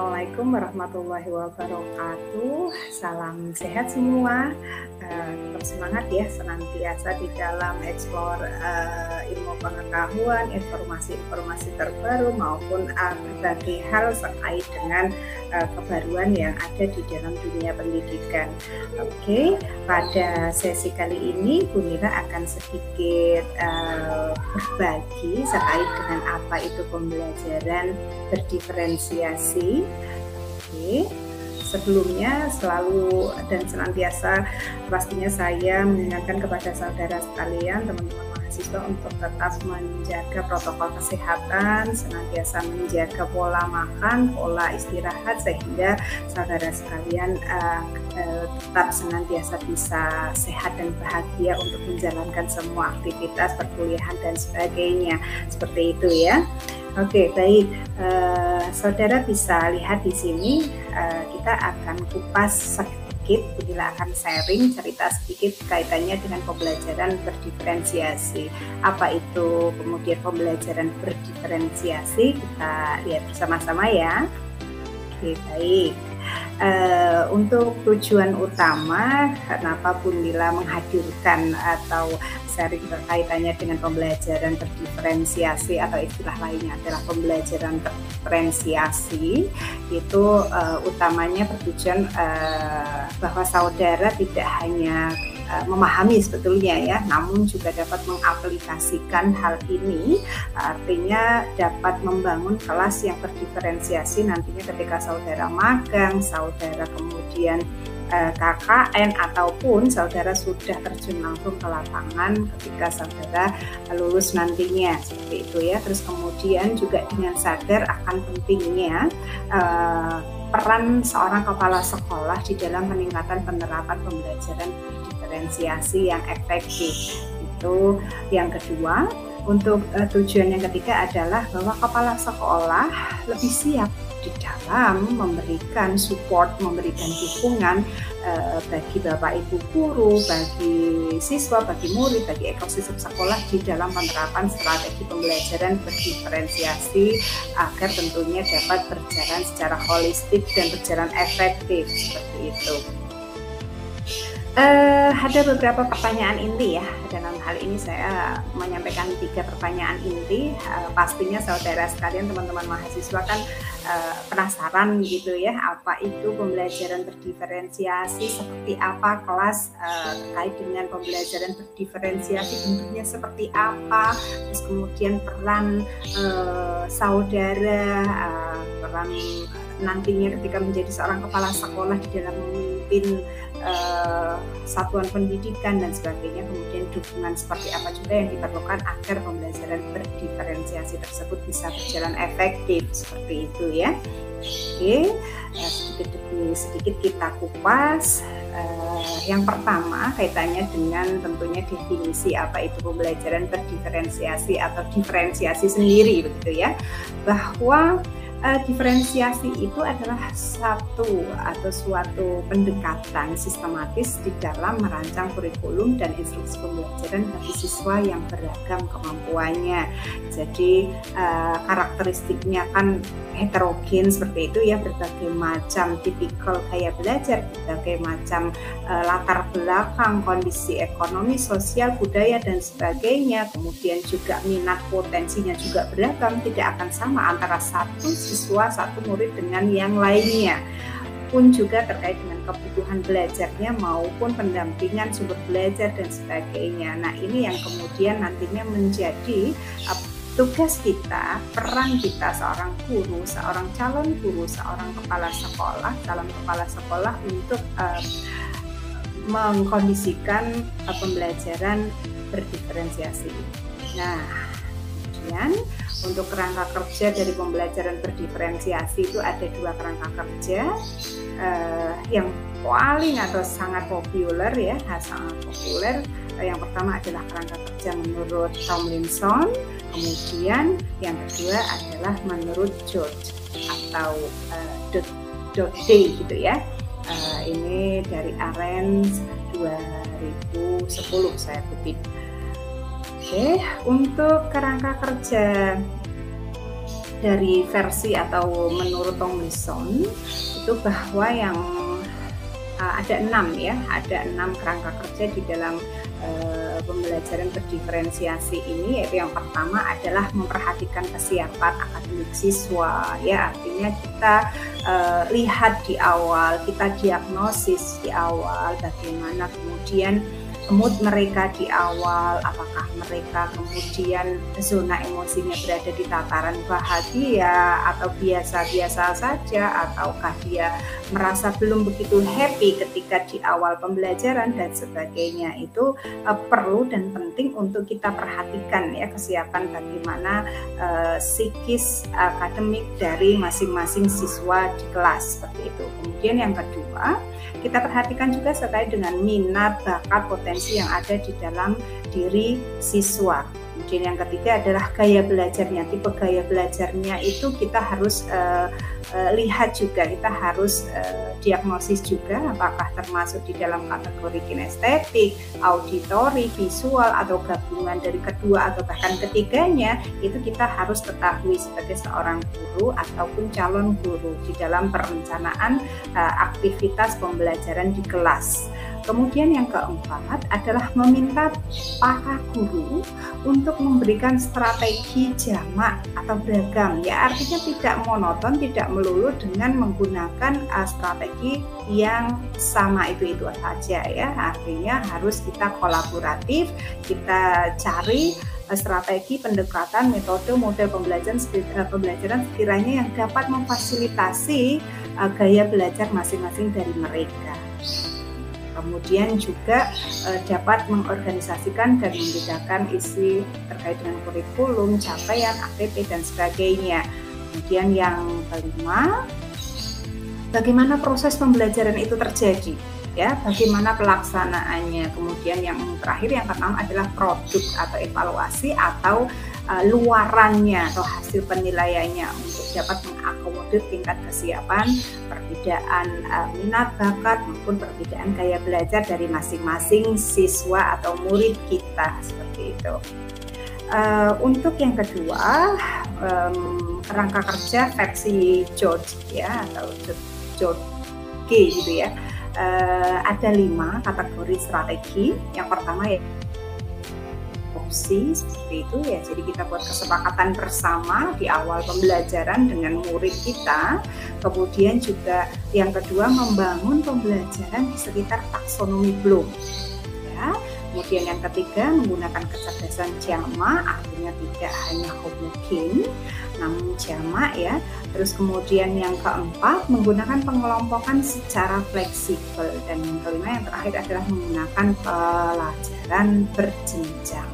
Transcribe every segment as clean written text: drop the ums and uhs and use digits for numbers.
Assalamualaikum warahmatullahi wabarakatuh. Salam sehat semua. Tetap semangat ya, senantiasa di dalam eksplor ilmu pengetahuan, informasi-informasi terbaru maupun berbagai hal terkait dengan kebaruan yang ada di dalam dunia pendidikan. Oke, pada sesi kali ini Bu Mira akan sedikit berbagi terkait dengan apa itu pembelajaran berdiferensiasi. Oke. Sebelumnya selalu dan senantiasa pastinya saya mengingatkan kepada saudara sekalian, teman-teman mahasiswa untuk tetap menjaga protokol kesehatan, senantiasa menjaga pola makan, pola istirahat sehingga saudara sekalian tetap senantiasa bisa sehat dan bahagia untuk menjalankan semua aktivitas perkuliahan dan sebagainya. Seperti itu ya. Oke, baik. Saudara bisa lihat di sini kita akan kupas sedikit, Bila akan sharing cerita sedikit kaitannya dengan pembelajaran berdiferensiasi. Apa itu kemudian pembelajaran berdiferensiasi? Kita lihat bersama-sama ya. Oke, baik. Untuk tujuan utama kenapa Bun Mila menghadirkan atau sharing berkaitannya dengan pembelajaran berdiferensiasi atau istilah lainnya adalah pembelajaran berdiferensiasi itu utamanya bertujuan bahwa saudara tidak hanya memahami sebetulnya ya, namun juga dapat mengaplikasikan hal ini, artinya dapat membangun kelas yang berdiferensiasi nantinya ketika saudara magang, saudara kemudian KKN ataupun saudara sudah terjun langsung ke lapangan ketika saudara lulus nantinya, seperti itu ya. Terus kemudian juga dengan sadar akan pentingnya peran seorang kepala sekolah di dalam peningkatan penerapan pembelajaran berdiferensiasi yang efektif. Itu yang kedua. Untuk tujuan yang ketiga adalah bahwa kepala sekolah lebih siap di dalam memberikan support, memberikan dukungan bagi Bapak Ibu guru, bagi siswa, bagi murid, bagi ekosistem sekolah di dalam penerapan strategi pembelajaran berdiferensiasi agar tentunya dapat berjalan secara holistik dan berjalan efektif, seperti itu. Ada beberapa pertanyaan inti ya. Dalam hal ini saya menyampaikan 3 pertanyaan inti. Pastinya saudara sekalian, teman-teman mahasiswa kan penasaran gitu ya, apa itu pembelajaran berdiferensiasi, seperti apa kelas terkait dengan pembelajaran berdiferensiasi, bentuknya seperti apa, terus kemudian peran saudara, peran nantinya ketika menjadi seorang kepala sekolah di dalam memimpin satuan pendidikan dan sebagainya, kemudian dukungan seperti apa juga yang diperlukan agar pembelajaran berdiferensiasi tersebut bisa berjalan efektif, seperti itu ya. Oke, sedikit demi sedikit kita kupas. Yang pertama kaitannya dengan tentunya definisi apa itu pembelajaran berdiferensiasi atau diferensiasi sendiri, begitu ya, bahwa diferensiasi itu adalah satu atau suatu pendekatan sistematis di dalam merancang kurikulum dan instruksi pembelajaran bagi siswa yang beragam kemampuannya. Jadi karakteristiknya kan heterogen seperti itu ya, berbagai macam tipikal gaya belajar, berbagai macam latar belakang, kondisi ekonomi, sosial, budaya dan sebagainya. Kemudian juga minat potensinya juga beragam, tidak akan sama antara satu siswa, satu murid dengan yang lainnya. Pun juga terkait dengan kebutuhan belajarnya maupun pendampingan sumber belajar dan sebagainya. Nah, ini yang kemudian nantinya menjadi tugas kita, peran kita seorang guru, seorang calon guru, seorang kepala sekolah, calon kepala sekolah untuk mengkondisikan pembelajaran berdiferensiasi. Nah, kemudian untuk kerangka kerja dari pembelajaran berdiferensiasi itu ada 2 kerangka kerja yang paling atau sangat populer ya, sangat populer. Yang pertama adalah kerangka kerja menurut Tomlinson, kemudian yang kedua adalah menurut George atau .D gitu ya. Ini dari Arendt 2010 saya kutip. Oke, untuk kerangka kerja dari versi atau menurut Tomlinson itu bahwa yang ada 6 ya, ada 6 kerangka kerja di dalam pembelajaran berdiferensiasi ini, yaitu yang pertama adalah memperhatikan kesiapan akademik siswa ya, artinya kita lihat di awal, kita diagnosis di awal bagaimana kemudian mood mereka di awal, apakah mereka kemudian zona emosinya berada di tataran bahagia atau biasa-biasa saja, ataukah dia merasa belum begitu happy ketika di awal pembelajaran dan sebagainya. Itu perlu dan penting untuk kita perhatikan ya, kesiapan bagaimana psikis akademik dari masing-masing siswa di kelas seperti itu. Kemudian yang kedua, kita perhatikan juga terkait dengan minat, bakat, potensi yang ada di dalam diri siswa. Kemudian yang ketiga adalah gaya belajarnya. Tipe gaya belajarnya itu kita harus lihat juga, kita harus diagnosis juga apakah termasuk di dalam kategori kinestetik, auditori, visual, atau gabungan dari kedua atau bahkan ketiganya. Itu kita harus ketahui sebagai seorang guru ataupun calon guru di dalam perencanaan aktivitas pembelajaran di kelas. Kemudian yang keempat adalah meminta para guru untuk memberikan strategi jamak atau beragam ya, artinya tidak monoton, tidak melulu dengan menggunakan strategi yang sama itu saja ya, artinya harus kita kolaboratif, kita cari strategi pendekatan, metode, model pembelajaran sekiranya yang dapat memfasilitasi gaya belajar masing-masing dari mereka. Kemudian juga dapat mengorganisasikan dan membedakan isi terkait dengan kurikulum, capaian, ATP, dan sebagainya. Kemudian yang kelima, bagaimana proses pembelajaran itu terjadi, ya, bagaimana pelaksanaannya. Kemudian yang terakhir, yang keenam adalah produk atau evaluasi atau luarannya atau hasil penilaiannya untuk dapat mengakomodir tingkat kesiapan, perbedaan minat, bakat, maupun perbedaan gaya belajar dari masing-masing siswa atau murid kita seperti itu. Untuk yang kedua, kerangka kerja versi George ya, atau George G gitu ya. Ada 5 kategori strategi. Yang pertama ya opsi seperti itu ya, jadi kita buat kesepakatan bersama di awal pembelajaran dengan murid kita. Kemudian juga yang kedua, membangun pembelajaran di sekitar taksonomi Bloom ya. Kemudian yang ketiga, menggunakan kecerdasan jamak, artinya tidak hanya homogen namun jamak ya. Terus kemudian yang keempat, menggunakan pengelompokan secara fleksibel, dan yang kelima, yang terakhir adalah menggunakan pelajaran berjenjang.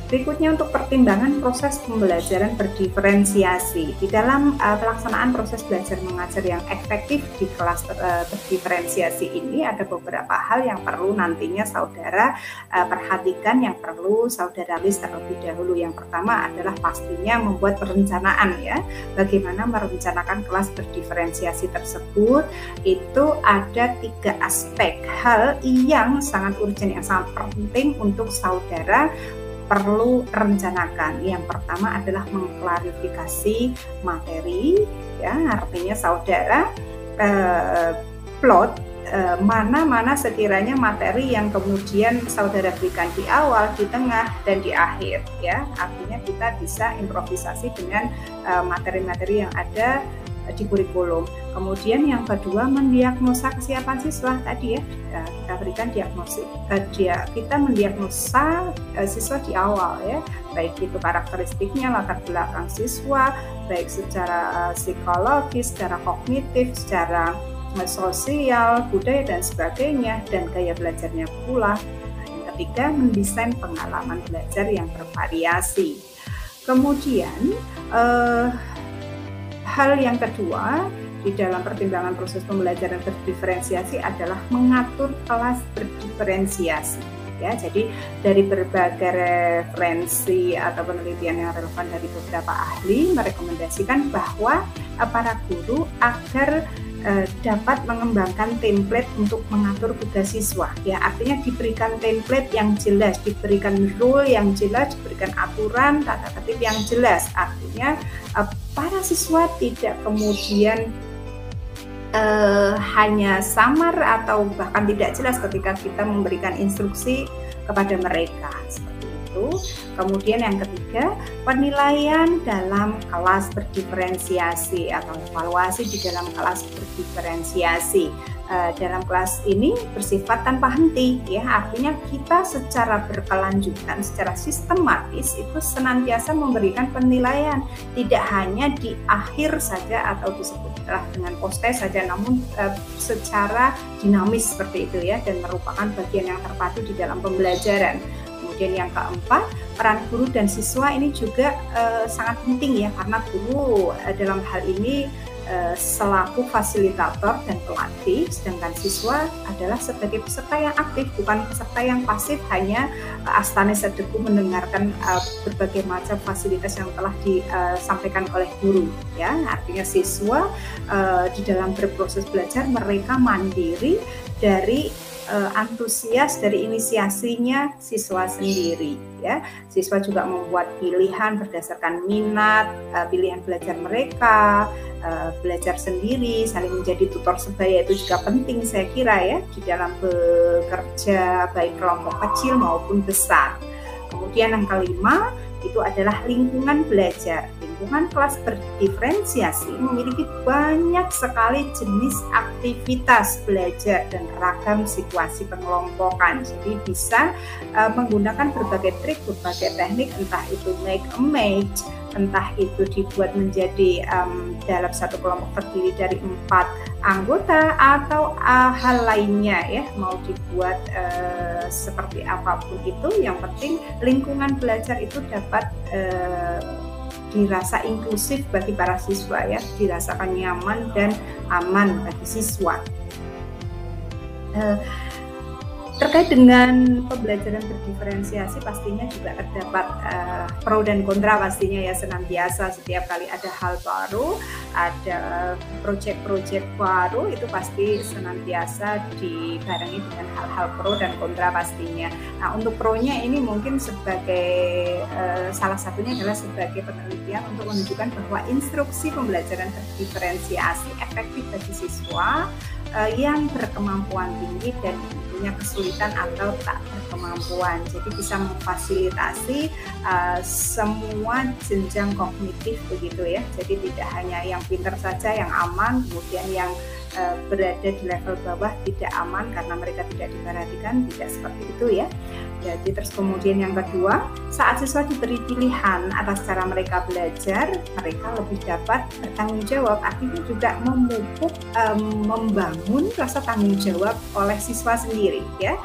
Berikutnya untuk pertimbangan proses pembelajaran berdiferensiasi. Di dalam pelaksanaan proses belajar mengajar yang efektif di kelas berdiferensiasi ini ada beberapa hal yang perlu nantinya saudara perhatikan, yang perlu saudara list terlebih dahulu. Yang pertama adalah pastinya membuat perencanaan ya. Bagaimana merencanakan kelas berdiferensiasi tersebut. Itu ada 3 aspek hal yang sangat urgent, yang sangat penting untuk saudara perlu rencanakan. Yang pertama adalah mengklarifikasi materi ya, artinya saudara plot mana-mana sekiranya materi yang kemudian saudara berikan di awal, di tengah, dan di akhir ya, artinya kita bisa improvisasi dengan materi-materi yang ada di kurikulum. Kemudian yang kedua, mendiagnosa kesiapan siswa tadi ya, kita berikan diagnosis, kita mendiagnosa siswa di awal ya, baik itu karakteristiknya, latar belakang siswa, baik secara psikologis, secara kognitif, secara sosial, budaya, dan sebagainya, dan gaya belajarnya pula. Yang ketiga, mendesain pengalaman belajar yang bervariasi. Kemudian hal yang kedua di dalam pertimbangan proses pembelajaran berdiferensiasi adalah mengatur kelas berdiferensiasi ya. Jadi dari berbagai referensi atau penelitian yang relevan dari beberapa ahli merekomendasikan bahwa para guru agar dapat mengembangkan template untuk mengatur tugas siswa. Ya, artinya diberikan template yang jelas, diberikan rule yang jelas, diberikan aturan tata tertib yang jelas. Artinya para siswa tidak kemudian hanya samar atau bahkan tidak jelas ketika kita memberikan instruksi kepada mereka. Seperti itu. Kemudian yang ketiga, penilaian dalam kelas berdiferensiasi atau evaluasi di dalam kelas berdiferensiasi. Dalam kelas ini bersifat tanpa henti, ya, artinya kita secara berkelanjutan, secara sistematis itu senantiasa memberikan penilaian, tidak hanya di akhir saja atau disebutlah dengan post test saja, namun secara dinamis seperti itu, ya, dan merupakan bagian yang terpadu di dalam pembelajaran. Kemudian yang keempat, peran guru dan siswa ini juga sangat penting, ya, karena guru dalam hal ini selaku fasilitator dan pelatih, sedangkan siswa adalah sebagai peserta yang aktif, bukan peserta yang pasif hanya astane sedeku mendengarkan berbagai macam fasilitas yang telah disampaikan oleh guru, ya. Artinya siswa di dalam berproses belajar mereka mandiri dari antusias dari inisiasinya siswa sendiri, ya. Siswa juga membuat pilihan berdasarkan minat, pilihan belajar mereka, belajar sendiri, saling menjadi tutor sebaya itu juga penting saya kira, ya, di dalam bekerja baik kelompok kecil maupun besar. Kemudian yang kelima itu adalah lingkungan belajar. Lingkungan kelas berdiferensiasi memiliki banyak sekali jenis aktivitas belajar dan ragam situasi pengelompokan. Jadi bisa menggunakan berbagai trik, berbagai teknik, entah itu make a match, entah itu dibuat menjadi dalam satu kelompok terdiri dari 4 anggota atau hal lainnya, ya, mau dibuat seperti apapun itu, yang penting lingkungan belajar itu dapat dirasa inklusif bagi para siswa, ya, dirasakan nyaman dan aman bagi siswa. Terkait dengan pembelajaran berdiferensiasi pastinya juga terdapat pro dan kontra pastinya, ya, senantiasa setiap kali ada hal baru, ada proyek-proyek baru, itu pasti senantiasa dibarengi dengan hal-hal pro dan kontra pastinya. Nah, untuk pro-nya ini mungkin sebagai salah satunya adalah sebagai penelitian untuk menunjukkan bahwa instruksi pembelajaran berdiferensiasi efektif bagi siswa yang berkemampuan tinggi dan punya kesulitan atau tak berkemampuan. Jadi bisa memfasilitasi semua jenjang kognitif begitu, ya. Jadi tidak hanya yang pintar saja yang aman, kemudian yang berada di level bawah tidak aman karena mereka tidak diperhatikan, tidak seperti itu, ya. Jadi terus kemudian yang kedua, saat siswa diberi pilihan atas cara mereka belajar, mereka lebih dapat bertanggung jawab, artinya juga memupuk, membangun rasa tanggung jawab oleh siswa sendiri, ya.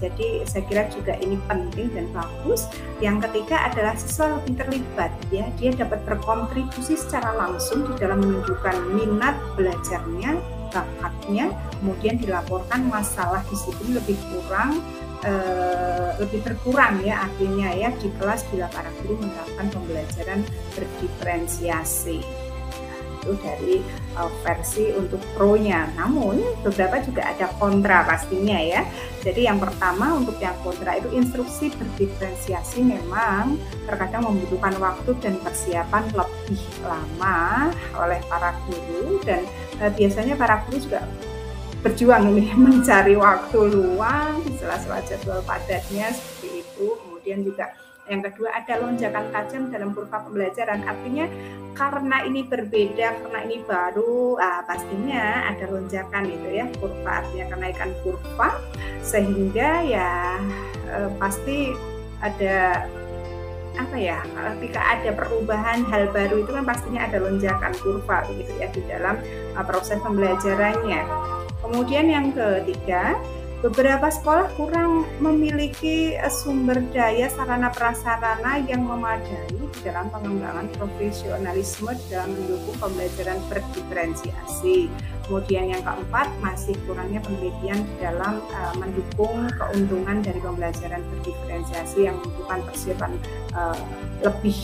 Jadi saya kira juga ini penting dan bagus. Yang ketiga adalah siswa lebih terlibat, ya, dia dapat berkontribusi secara langsung di dalam menunjukkan minat belajarnya, bakatnya, kemudian dilaporkan masalah disiplin lebih berkurang, ya, artinya, ya, di kelas bila para guru menerapkan pembelajaran berdiferensiasi. Itu dari versi untuk pro-nya. Namun beberapa juga ada kontra pastinya, ya. Jadi yang pertama untuk yang kontra itu instruksi berdiferensiasi memang terkadang membutuhkan waktu dan persiapan lebih lama oleh para guru, dan biasanya para guru juga berjuang ini mencari waktu luang di sela-sela jadwal padatnya seperti itu. Kemudian juga yang kedua ada lonjakan tajam dalam kurva pembelajaran, artinya karena ini berbeda, karena ini baru, pastinya ada lonjakan itu, ya, kurva, artinya kenaikan kurva, sehingga ya pasti ada apa, ya, ketika ada perubahan hal baru itu kan pastinya ada lonjakan kurva begitu, ya, di dalam proses pembelajarannya. Kemudian yang ketiga, beberapa sekolah kurang memiliki sumber daya sarana prasarana yang memadai dalam pengembangan profesionalisme dalam mendukung pembelajaran berdiferensiasi. Kemudian yang keempat, masih kurangnya penelitian di dalam mendukung keuntungan dari pembelajaran berdiferensiasi yang membutuhkan persiapan lebih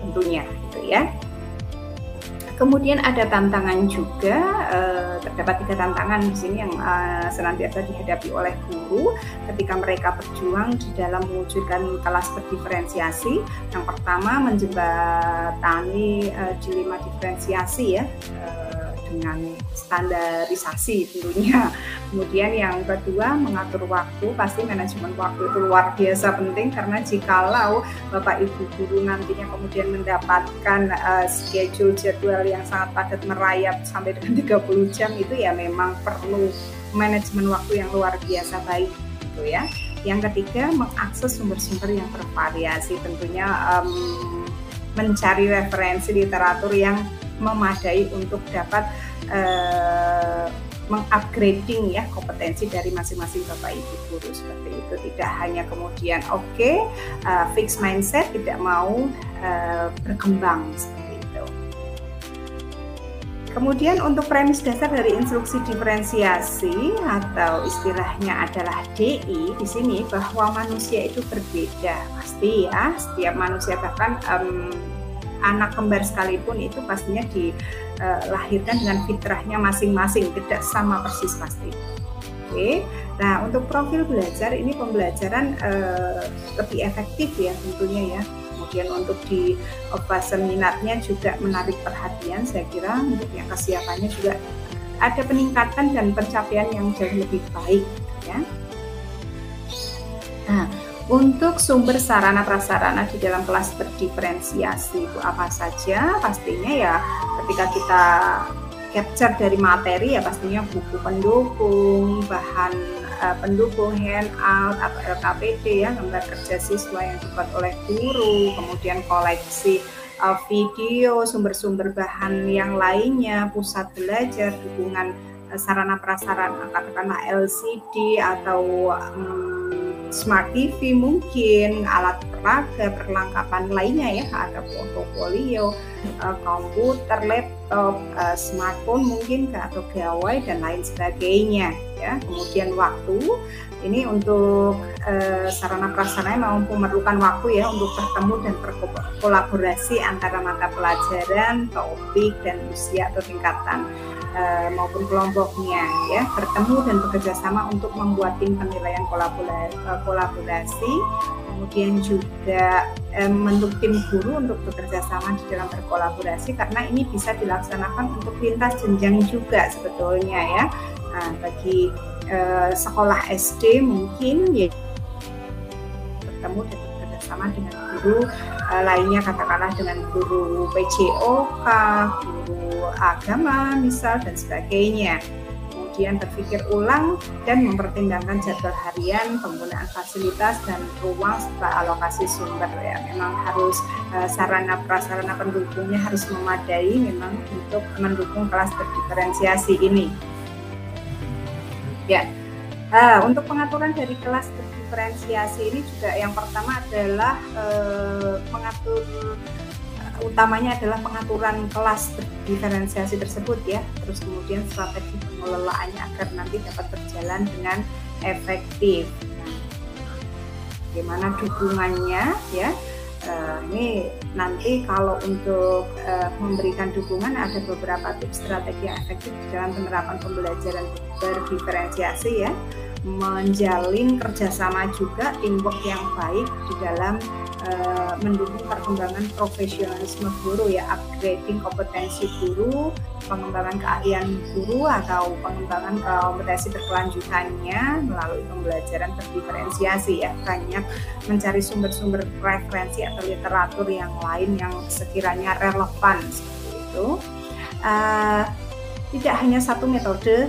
tentunya, gitu, ya. Kemudian ada tantangan juga, terdapat 3 tantangan di sini yang senantiasa dihadapi oleh guru ketika mereka berjuang di dalam mewujudkan kelas berdiferensiasi. Yang pertama, menjembatani dilema diferensiasi ya, dengan standarisasi tentunya. Kemudian yang kedua, mengatur waktu. Pasti manajemen waktu itu luar biasa penting, karena jikalau Bapak Ibu guru nantinya kemudian mendapatkan schedule jadwal yang sangat padat merayap sampai dengan 30 jam, itu ya memang perlu manajemen waktu yang luar biasa baik gitu ya. Yang ketiga, mengakses sumber-sumber yang bervariasi, tentunya mencari referensi literatur yang memadai untuk dapat mengupgrading ya kompetensi dari masing-masing Bapak Ibu guru seperti itu. Tidak hanya kemudian fix mindset, tidak mau berkembang seperti itu. Kemudian untuk premis dasar dari instruksi diferensiasi atau istilahnya adalah DI di sini, bahwa manusia itu berbeda pasti ya. Setiap manusia, bahkan anak kembar sekalipun itu pastinya dilahirkan dengan fitrahnya masing-masing, tidak sama persis pasti. Oke. Nah, untuk profil belajar ini, pembelajaran lebih efektif ya tentunya ya. Kemudian untuk di fase minatnya juga menarik perhatian, saya kira untuk yang kesiapannya juga ada peningkatan dan pencapaian yang jauh lebih baik ya. Nah, untuk sumber sarana prasarana di dalam kelas berdiferensiasi itu apa saja? Pastinya ya ketika kita capture dari materi ya pastinya buku pendukung, bahan pendukung, handout atau LKPD ya, gambar kerja siswa yang dibuat oleh guru, kemudian koleksi video, sumber-sumber bahan yang lainnya, pusat belajar, dukungan sarana prasarana, katakanlah LCD atau Smart TV mungkin, alat peraga, perlengkapan lainnya ya, ada portofolio, komputer, laptop, smartphone mungkin atau gawai dan lain sebagainya ya. Kemudian waktu, ini untuk sarana prasarana memerlukan waktu ya untuk bertemu dan berkolaborasi antara mata pelajaran, topik dan usia atau tingkatan maupun kelompoknya ya, bertemu dan bekerja sama untuk membuat tim penilaian kolaborasi, kemudian juga membentuk tim guru untuk bekerja sama di dalam berkolaborasi, karena ini bisa dilaksanakan untuk lintas jenjang juga sebetulnya ya. Nah, bagi sekolah SD mungkin ya bertemu dan bekerja sama dengan guru lainnya, katakanlah dengan guru PJOK, guru agama misal dan sebagainya. Kemudian berpikir ulang dan mempertimbangkan jadwal harian, penggunaan fasilitas dan ruang serta alokasi sumber ya. Memang harus sarana prasarana pendukungnya harus memadai memang untuk mendukung kelas berdiferensiasi ini. Ya, untuk pengaturan dari kelas berdiferensiasi ini juga yang pertama adalah mengatur, utamanya adalah pengaturan kelas berdiferensiasi tersebut ya. Terus kemudian strategi pengelolaannya agar nanti dapat berjalan dengan efektif. Nah, bagaimana dukungannya ya? Ini nanti kalau untuk memberikan dukungan ada beberapa tips strategi yang efektif di dalam penerapan pembelajaran berdiferensiasi ya, menjalin kerjasama juga, teamwork yang baik di dalam mendukung perkembangan profesionalisme guru ya, upgrading kompetensi guru, pengembangan keahlian guru atau pengembangan kompetensi berkelanjutannya melalui pembelajaran berdiferensiasi ya, banyak mencari sumber-sumber referensi atau literatur yang lain yang sekiranya relevan seperti itu. Tidak hanya satu metode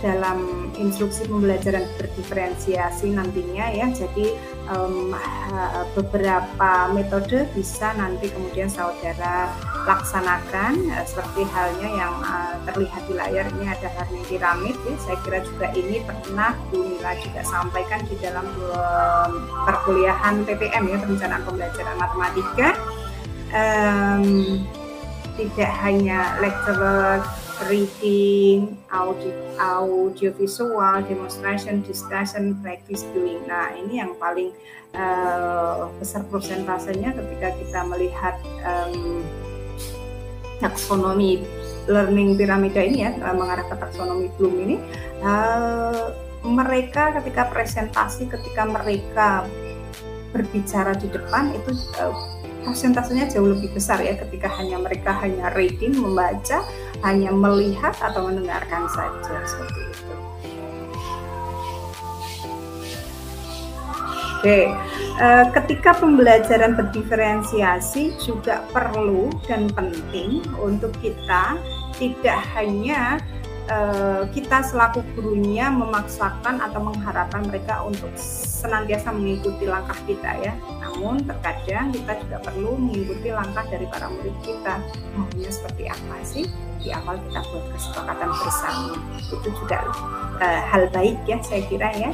dalam instruksi pembelajaran berdiferensiasi nantinya ya, jadi beberapa metode bisa nanti kemudian saudara laksanakan, seperti halnya yang terlihat di layar ini ada learning pyramid ya. Saya kira juga ini pernah Bu Nila juga sampaikan di dalam perkuliahan PPM ya, perencanaan pembelajaran matematika. Tidak hanya lecture, reading, audio visual, demonstration, discussion, practice doing. Nah, ini yang paling besar persentasenya ketika kita melihat taksonomi learning piramida ini ya, mengarah ke taksonomi Bloom ini, mereka ketika presentasi, ketika mereka berbicara di depan itu persentasenya jauh lebih besar ya, ketika mereka hanya reading, membaca, hanya melihat atau mendengarkan saja, seperti itu. Oke, ketika pembelajaran berdiferensiasi juga perlu dan penting untuk kita tidak hanya kita selaku gurunya memaksakan atau mengharapkan mereka untuk senantiasa mengikuti langkah kita ya. Namun terkadang kita juga perlu mengikuti langkah dari para murid kita. Maunya seperti apa sih? Di awal kita buat kesepakatan bersama. Itu juga hal baik ya saya kira ya.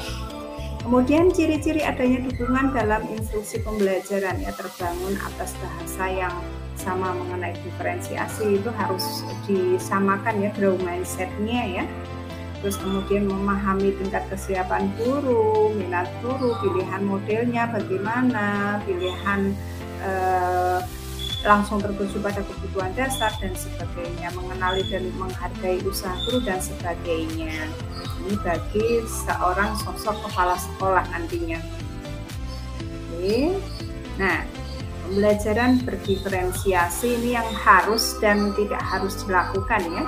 Kemudian ciri-ciri adanya dukungan dalam instruksi pembelajaran ya, terbangun atas bahasa yang sama mengenai diferensiasi itu harus disamakan ya, grow mindset-nya ya. Terus kemudian memahami tingkat kesiapan guru, minat guru, pilihan modelnya bagaimana, pilihan langsung tertuju pada kebutuhan dasar dan sebagainya, mengenali dan menghargai usaha guru dan sebagainya. Ini bagi seorang sosok kepala sekolah nantinya. Oke. Nah, pembelajaran berdiferensiasi ini yang harus dan tidak harus dilakukan ya.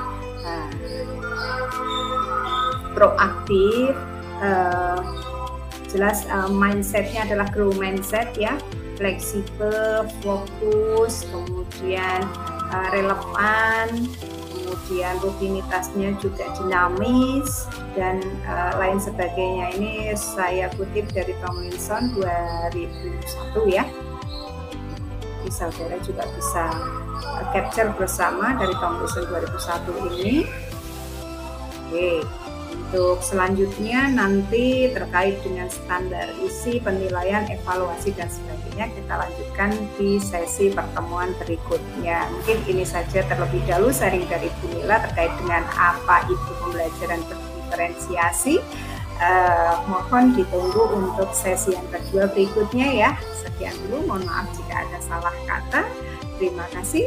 Proaktif, jelas mindsetnya adalah grow mindset ya, fleksibel, fokus, kemudian relevan, kemudian rutinitasnya juga dinamis dan lain sebagainya. Ini saya kutip dari Tomlinson 2001 ya. Jadi saudara juga bisa capture bersama dari Tomlinson 2001 ini. Oke. Untuk selanjutnya nanti terkait dengan standar isi, penilaian, evaluasi dan sebagainya kita lanjutkan di sesi pertemuan berikutnya. Mungkin ini saja terlebih dahulu sharing dari Bu Mila terkait dengan apa itu pembelajaran berdiferensiasi. Mohon ditunggu untuk sesi yang kedua berikutnya ya. Sekian dulu, mohon maaf jika ada salah kata. Terima kasih.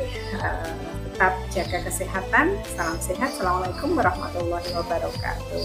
Tetap jaga kesehatan. Salam sehat. Assalamualaikum warahmatullahi wabarakatuh.